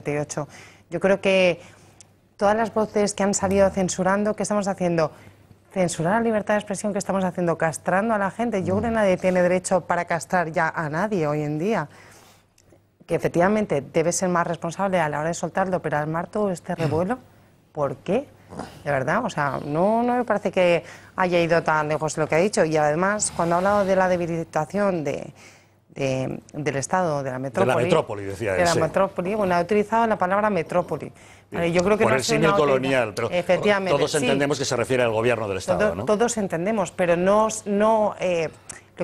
48. Yo creo que todas las voces que han salido censurando, ¿qué estamos haciendo? Censurar la libertad de expresión, ¿qué estamos haciendo? Castrando a la gente. Yo creo que nadie tiene derecho para castrar ya a nadie hoy en día. Que efectivamente debe ser más responsable a la hora de soltarlo, pero armar todo este revuelo, ¿por qué? De verdad, o sea, no me parece que haya ido tan lejos lo que ha dicho. Y además, cuando ha hablado de la debilitación del Estado, de la metrópoli... De la metrópoli, decía él. De la metrópoli, bueno, ha utilizado la palabra metrópoli. Yo creo que por no el símil colonial, pero efectivamente, todos entendemos que se refiere al gobierno del Estado, ¿no? Todos entendemos, pero lo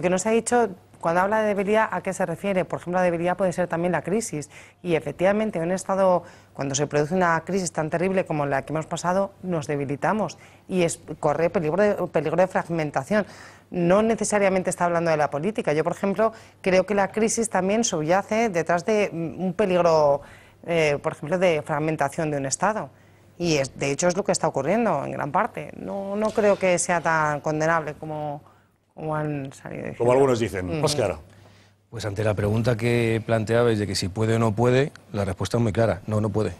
que no se ha dicho... Cuando habla de debilidad, ¿a qué se refiere? Por ejemplo, la debilidad puede ser también la crisis. Y efectivamente, en un Estado, cuando se produce una crisis tan terrible como la que hemos pasado, nos debilitamos y corre peligro de fragmentación. No necesariamente está hablando de la política. Yo, por ejemplo, creo que la crisis también subyace detrás de un peligro, por ejemplo, de fragmentación de un Estado. Y de hecho es lo que está ocurriendo en gran parte. No creo que sea tan condenable como han salido diciendo. Como algunos dicen. Óscar. Pues ante la pregunta que planteabais de que si puede o no puede, la respuesta es muy clara, no puede.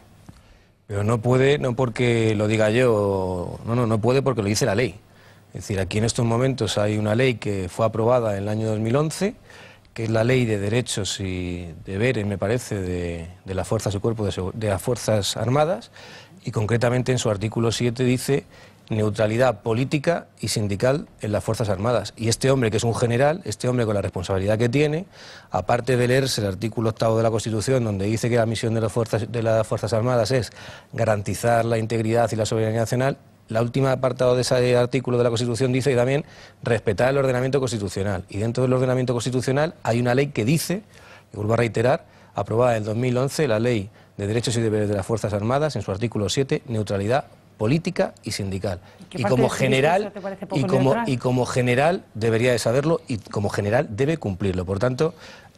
Pero no puede no porque lo diga yo, no puede porque lo dice la ley. Es decir, aquí en estos momentos hay una ley que fue aprobada en el año 2011, que es la Ley de Derechos y Deberes, me parece, de las Fuerzas y Cuerpos de las Fuerzas Armadas, y concretamente en su artículo 7 dice neutralidad política y sindical en las Fuerzas Armadas. Y este hombre, que es un general, este hombre con la responsabilidad que tiene, aparte de leerse el artículo 8 de la Constitución, donde dice que la misión de las Fuerzas Armadas es garantizar la integridad y la soberanía nacional, la última apartado de ese artículo de la Constitución dice también respetar el ordenamiento constitucional. Y dentro del ordenamiento constitucional hay una ley que dice, y vuelvo a reiterar, aprobada en el 2011, la Ley de Derechos y Deberes de las Fuerzas Armadas, en su artículo 7, neutralidad política y sindical. Y como general debería de saberlo y como general debe cumplirlo. Por tanto,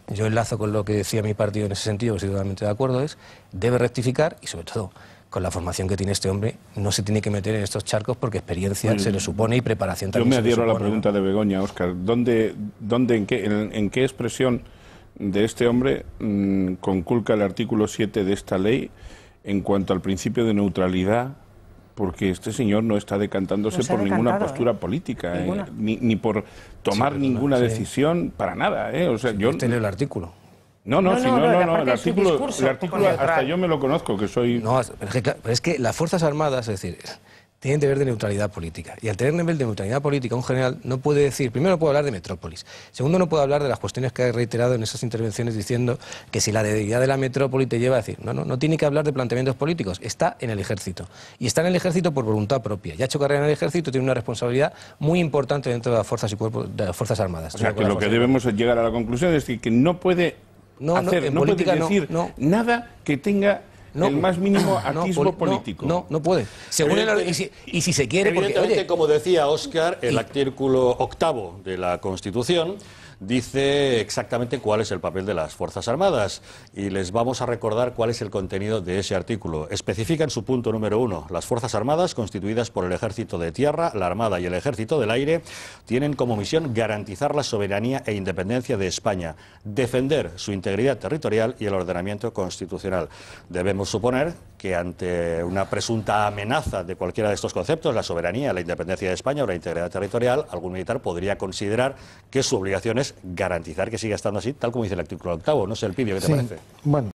yo enlazo con lo que decía mi partido en ese sentido, que estoy totalmente de acuerdo, debe rectificar y sobre todo con la formación que tiene este hombre no se tiene que meter en estos charcos porque experiencia se le supone y preparación también. Yo me adhiero a la pregunta de Begoña, Óscar. En qué expresión de este hombre conculca el artículo 7 de esta ley en cuanto al principio de neutralidad? Porque este señor no está decantándose por ninguna postura política, ni por tomar ninguna decisión, para nada. O sea, yo leo el artículo. El artículo hasta yo me lo conozco, que soy... No, es que las Fuerzas Armadas, es decir, tienen deber de neutralidad política. Y al tener nivel de neutralidad política, un general no puede decir, primero no puede hablar de metrópolis, segundo no puede hablar de las cuestiones que ha reiterado en esas intervenciones diciendo que si la debilidad de la metrópoli te lleva a decir, no tiene que hablar de planteamientos políticos, está en el ejército. Y está en el ejército por voluntad propia. Ya ha hecho carrera en el ejército, tiene una responsabilidad muy importante dentro de las fuerzas y cuerpos de las Fuerzas Armadas. O sea, que lo que debemos llegar a la conclusión es decir, que no puede puede decir nada que tenga el más mínimo atisbo político. No puede. Según y si se quiere... Evidentemente, como decía Óscar, el artículo 8 de la Constitución dice exactamente cuál es el papel de las Fuerzas Armadas y les vamos a recordar cuál es el contenido de ese artículo. Especifica en su punto número 1, las Fuerzas Armadas, constituidas por el Ejército de Tierra, la Armada y el Ejército del Aire, tienen como misión garantizar la soberanía e independencia de España, defender su integridad territorial y el ordenamiento constitucional. Debemos suponer que ante una presunta amenaza de cualquiera de estos conceptos, la soberanía, la independencia de España o la integridad territorial, algún militar podría considerar que su obligación es garantizar que siga estando así, tal como dice el artículo 8. No sé, Elpidio, ¿qué te parece? Bueno.